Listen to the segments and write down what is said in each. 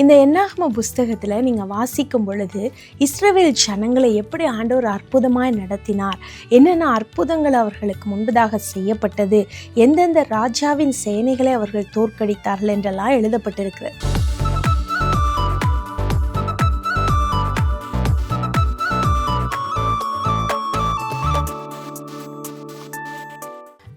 இந்த என்னாகம புஸ்தகத்தில் நீங்கள் வாசிக்கும் பொழுது இஸ்ரவேல் ஜனங்களை எப்படி ஆண்டவர் அற்புதமாய் நடத்தினார், என்னென்ன அற்புதங்கள் அவர்களுக்கு முன்பதாக செய்யப்பட்டது, எந்தெந்த ராஜாவின் சேனைகளை அவர்கள் தோற்கடித்தார்கள் என்றெல்லாம் எழுதப்பட்டிருக்கிறது.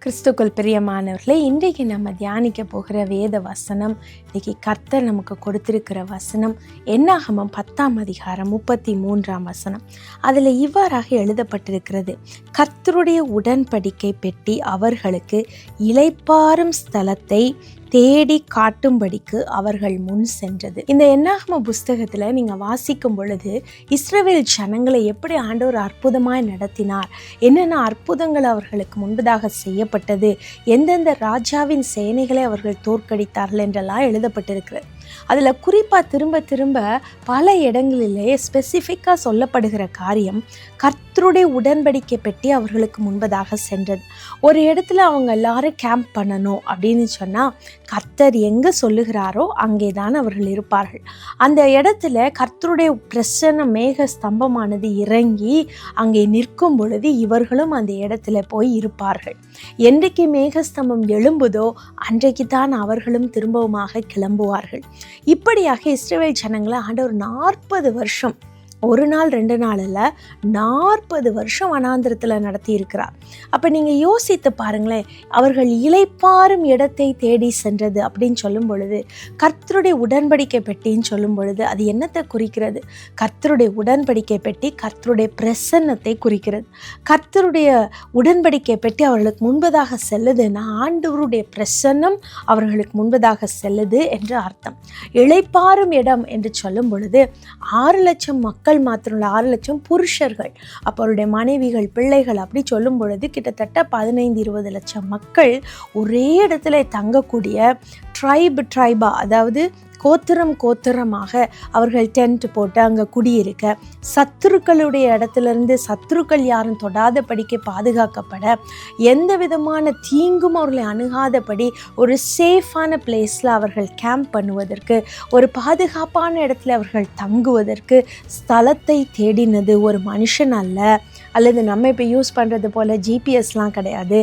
கிறிஸ்துக்குள் பிரியமானவர்களே, இன்றைக்கு நம்ம தியானிக்க போகிற வேத வசனம், இன்றைக்கி கர்த்தர் நமக்கு கொடுத்திருக்கிற வசனம் என்னாகமம் 10ஆம் அதிகாரம் 33ஆம் வசனம். அதில் இவ்வாறாக எழுதப்பட்டிருக்கிறது: கர்த்தருடைய உடன்படிக்கை பெட்டி அவர்களுக்கு இளைப்பாறும் ஸ்தலத்தை தேடி காட்டும்படிக்கு அவர்கள் முன் சென்றது. இந்த என்னாகம புஸ்தகத்தில் நீங்கள் வாசிக்கும் பொழுது இஸ்ரவேல் ஜனங்களை எப்படி ஆண்டவர் அற்புதமாய் நடத்தினார், என்னென்ன அற்புதங்கள் அவர்களுக்கு முன்பதாக செய்யப்பட்டது, எந்தெந்த ராஜாவின் சேனைகளை அவர்கள் தோற்கடித்தார்கள் என்றெல்லாம் எழுதப்பட்டிருக்கிறது. அதில் குறிப்பாக திரும்ப பல இடங்களிலே ஸ்பெசிஃபிக்காக சொல்லப்படுகிற காரியம் கர்த்தருடைய உடன்படிக்கை பெட்டி அவர்களுக்கு முன்பதாக சென்றது. ஒரு இடத்துல அவங்க எல்லாரும் கேம்ப் பண்ணணும் அப்படின்னு சொன்னால் கர்த்தர் எங்கே சொல்லுகிறாரோ அங்கே தான் அவர்கள் இருப்பார்கள். அந்த இடத்துல கர்த்தருடைய பிரசன்ன மேக ஸ்தம்பமானது இறங்கி அங்கே நிற்கும் பொழுது இவர்களும் அந்த இடத்துல போய் இருப்பார்கள். என்றைக்கு மேகஸ்தம்பம் எழும்புதோ அன்றைக்கு தான் அவர்களும் திரும்பவுமாக கிளம்புவார்கள். இப்படியாக இஸ்ரவேல் ஜனங்களை ஆண்டவர் 40 வருஷம், ஒரு நாள் 2 நாள் அல்ல, 40 வருஷம் வனாந்திரத்தில் நடத்தி இருக்கிறார். அப்போ நீங்கள் யோசித்து பாருங்களேன், அவர்கள் இளைப்பாறும் இடத்தை தேடி சென்றது அப்படின்னு சொல்லும் பொழுது, கர்த்தருடைய உடன்படிக்கை பெட்டின்னு சொல்லும் பொழுது அது என்னத்தை குறிக்கிறது? கர்த்தருடைய உடன்படிக்கை பெட்டி கர்த்தருடைய பிரசன்னத்தை குறிக்கிறது. கர்த்தருடைய உடன்படிக்கை பெட்டி அவர்களுக்கு முன்பதாக செல்லுதுன்னா ஆண்டவருடைய பிரசன்னம் அவர்களுக்கு முன்பதாக செல்லுது என்று அர்த்தம். இளைப்பாறும் இடம் என்று சொல்லும் பொழுது 6 லட்சம் மக்கள் மாத்திரம் 6 லட்சம் புருஷர்கள், அப்போ அவருடைய மனைவிகள், பிள்ளைகள், அப்படி சொல்லும் பொழுது கிட்டத்தட்ட 15-20 லட்சம் மக்கள் ஒரே இடத்துல தங்கக்கூடிய ட்ரைபா, அதாவது கோத்திரமாக அவர்கள் டென்ட் போட்டு அங்கே குடியிருக்க, சத்துருக்களுடைய இடத்துலேருந்து சத்துருக்கள் யாரும் தொடாதபடிக்கு பாதுகாக்கப்பட, எந்த விதமான தீங்கும் அவர்களை அணுகாதபடி ஒரு சேஃபான பிளேஸில் அவர்கள் கேம்ப் பண்ணுவதற்கு, ஒரு பாதுகாப்பான இடத்துல அவர்கள் தங்குவதற்கு ஸ்தலத்தை தேடினது ஒரு மனுஷன் அல்ல, அல்லது நம்ம இப்போ யூஸ் பண்ணுறது போல் ஜிபிஎஸ்லாம் கிடையாது.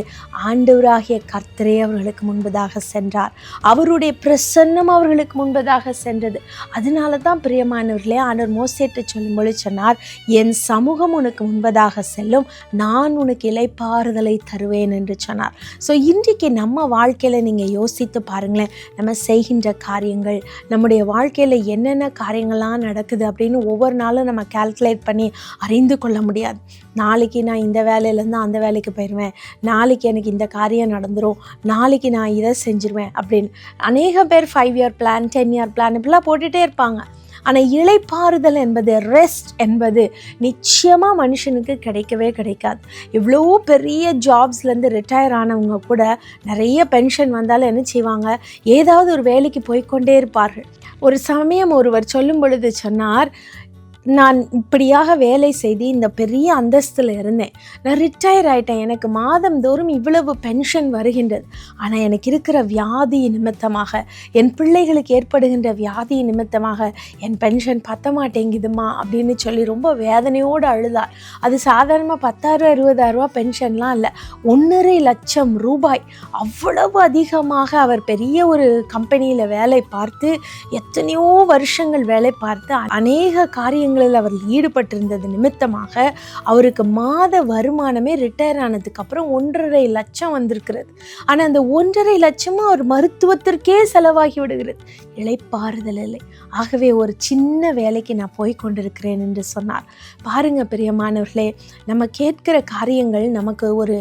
ஆண்டவராகிய கர்த்தரே அவர்களுக்கு முன்பதாக சென்றார். அவருடைய பிரசன்னம் அவர்களுக்கு முன்பதாக சென்றது. அதனால தான் பிரியமானவர்களே, ஆண்டவர் மோசேட்டு சொல்லும்போது சொன்னார், என் சமூகம் உனக்கு முன்பதாக செல்லும், நான் உனக்கு இளைப்பாறுதலை தருவேன் என்று சொன்னார். ஸோ இன்றைக்கு நம்ம வாழ்க்கையில் நீங்கள் யோசித்து பாருங்களேன், நம்ம செய்கின்ற காரியங்கள், நம்முடைய வாழ்க்கையில் என்னென்ன காரியங்கள்லாம் நடக்குது அப்படின்னு ஒவ்வொரு நாளும் நம்ம கால்குலேட் பண்ணி அறிந்து கொள்ள முடியாது. நாளைக்கு நான் இந்த வேலையிலேருந்து அந்த வேலைக்கு போயிடுவேன், நாளைக்கு எனக்கு இந்த காரியம் நடந்துடும், நாளைக்கு நான் இதை செஞ்சுருவேன் அப்படின்னு அநேக பேர் 5 இயர் பிளான், 10 இயர் பிளான் இப்படிலாம் போட்டுகிட்டே இருப்பாங்க. ஆனால் இளைப்பாறுதல் என்பது, ரெஸ்ட் என்பது நிச்சயமாக மனுஷனுக்கு கிடைக்கவே கிடைக்காது. இவ்வளோ பெரிய ஜாப்ஸ்லேருந்து ரிட்டையர் ஆனவங்க கூட நிறைய பென்ஷன் வந்தாலும் என்ன செய்வாங்க, ஏதாவது ஒரு வேலைக்கு போய்கொண்டே இருப்பார்கள். ஒரு சமயம் ஒருவர் சொல்லும் பொழுது சொன்னார், நான் இப்படியாக வேலை செய்து இந்த பெரிய அந்தஸ்தில் இருந்தேன், நான் ரிட்டையர் ஆகிட்டேன், எனக்கு மாதந்தோறும் இவ்வளவு பென்ஷன் வருகின்றது, ஆனால் எனக்கு இருக்கிற வியாதி நிமித்தமாக, என் பிள்ளைகளுக்கு ஏற்படுகின்ற வியாதி நிமித்தமாக என் பென்ஷன் பத்த மாட்டேங்குதுமா அப்படின்னு சொல்லி ரொம்ப வேதனையோடு அழுதார். அது சாதாரணமாக 10,000-20,000 பென்ஷன்லாம் இல்லை, 1.5 லட்சம் ரூபாய். அவ்வளவு அதிகமாக அவர் பெரிய ஒரு கம்பெனியில் வேலை பார்த்து, எத்தனையோ வருஷங்கள் வேலை பார்த்து, அநேக காரியங்கள் அவர் ஈடுபட்டிருந்தது நிமித்தமாக அவருக்கு மாத வருமானமே ரிட்டையர் ஆனதுக்கு அப்புறம் 1.5 லட்சம் வந்திருக்கிறது. ஆனால் அந்த 1.5 லட்சமும் அவர் மருத்துவத்திற்கே செலவாகி விடுகிறது. இளைப்பாறுதல் இல்லை. ஆகவே ஒரு சின்ன வேலைக்கு நான் போய் கொண்டிருக்கிறேன் என்று சொன்னார். பாருங்க பிரியமானவர்களே, நம்ம கேட்கிற காரியங்கள் நமக்கு ஒரு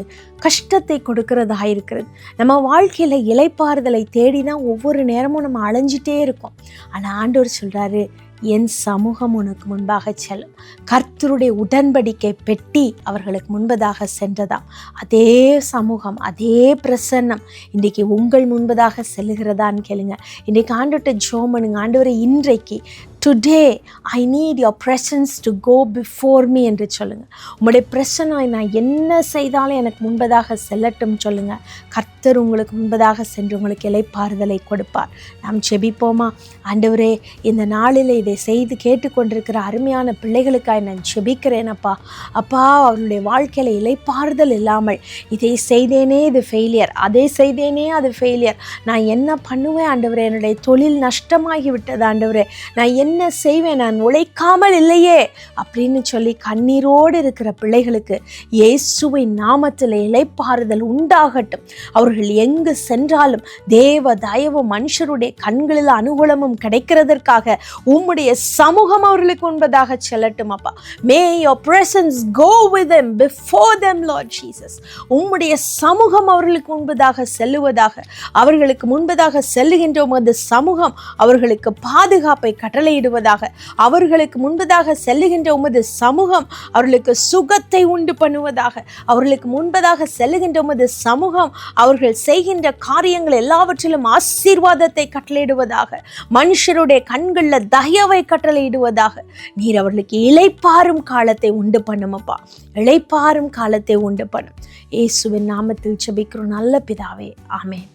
கஷ்டத்தை கொடுக்கிறதாக இருக்கிறது. நம்ம வாழ்க்கையில் இளைப்பாறுதலை தேடினா ஒவ்வொரு நேரமும் நம்ம அலைஞ்சிட்டே இருக்கோம். ஆனால் ஆண்டவர் சொல்கிறாரு, என் சமூகம் உனக்கு முன்பாக செல்லும். கர்த்தருடைய உடன்படிக்கை பெட்டி அவர்களுக்கு முன்பதாக சென்றதாம். அதே சமூகம், அதே பிரசன்னம் இன்றைக்கு உங்கள் முன்பதாக செல்லுகிறதான்னு கேளுங்க. இன்றைக்கு ஆண்டவர்கிட்ட ஜெபம் பண்ணுங்க, ஆண்டவரே இன்றைக்கு today I need your presence to go before me என்று சொல்லுங்கள். உங்களுடைய பிரசன்னம் நான் என்ன செய்தாலும் எனக்கு முன்பதாக செல்லட்டும் சொல்லுங்கள். கர்த்தர் உங்களுக்கு முன்பதாக சென்று உங்களுக்கு இளைப்பாறுதலை கொடுப்பார். நாம் செபிப்போமா? ஆண்டவரே, இந்த நாளில் இதை செய்து கேட்டுக்கொண்டிருக்கிற அருமையான பிள்ளைகளுக்காக நான் செபிக்கிறேன் அப்பா. அப்பா, அவருடைய வாழ்க்கையில் இளைப்பாறுதல் இல்லாமல் இதை செய்தேனே இது ஃபெயிலியர், அதை செய்தேனே அது ஃபெயிலியர், நான் என்ன பண்ணுவேன் ஆண்டவரே, என்னுடைய தொழில் நஷ்டமாகி விட்டது ஆண்டவரே, நான் என்ன செய்வேன், நான் உழைக்காமல் இல்லையே அப்படின்னு சொல்லி கண்ணீரோடு இருக்கிற பிள்ளைகளுக்கு இயேசுவின் நாமத்தில் இளைப்பாறுதல் உண்டாகட்டும். அவர்கள் எங்கு சென்றாலும் தேவ தயவு மனுஷருடைய கண்களில் அனுகூலமும் கிடைக்கிறதற்காக உம்முடைய சமூகம் அவர்களுக்கு முன்பதாக செல்லட்டும் அப்பா. May your presence go with them, before them, Lord Jesus. உம்முடைய சமூகம் அவர்களுக்கு முன்பதாக செல்லுவதாக, அவர்களுக்கு முன்பதாக செல்லுகின்ற உமது சமூகம் அவர்களுக்கு பாதுகாப்பை கட்டளையிடுவதாக, அவர்களுக்கு முன்பதாக செல்லுகின்ற உமது சமூகம் அவர்களுக்கு சுகத்தை உண்டு பண்ணுவதாக, அவர்களுக்கு முன்பதாக செல்லுகின்ற உமது சமூகம் அவர்கள் செய்கின்ற காரியங்கள் எல்லாவற்றிலும் ஆசீர்வாதத்தை கட்டளையிடுவதாக, மனுஷருடைய கண்களில் தயவை கட்டளையிடுவதாக. நீர் அவர்களுக்கு இளைப்பாறும் காலத்தை உண்டு பண்ணுமப்பா, இளைப்பாறும் காலத்தை உண்டு பண்ணும். இயேசுவின் நாமத்தில் ஜெபிக்கிறோம் நல்ல பிதாவே, ஆமென்.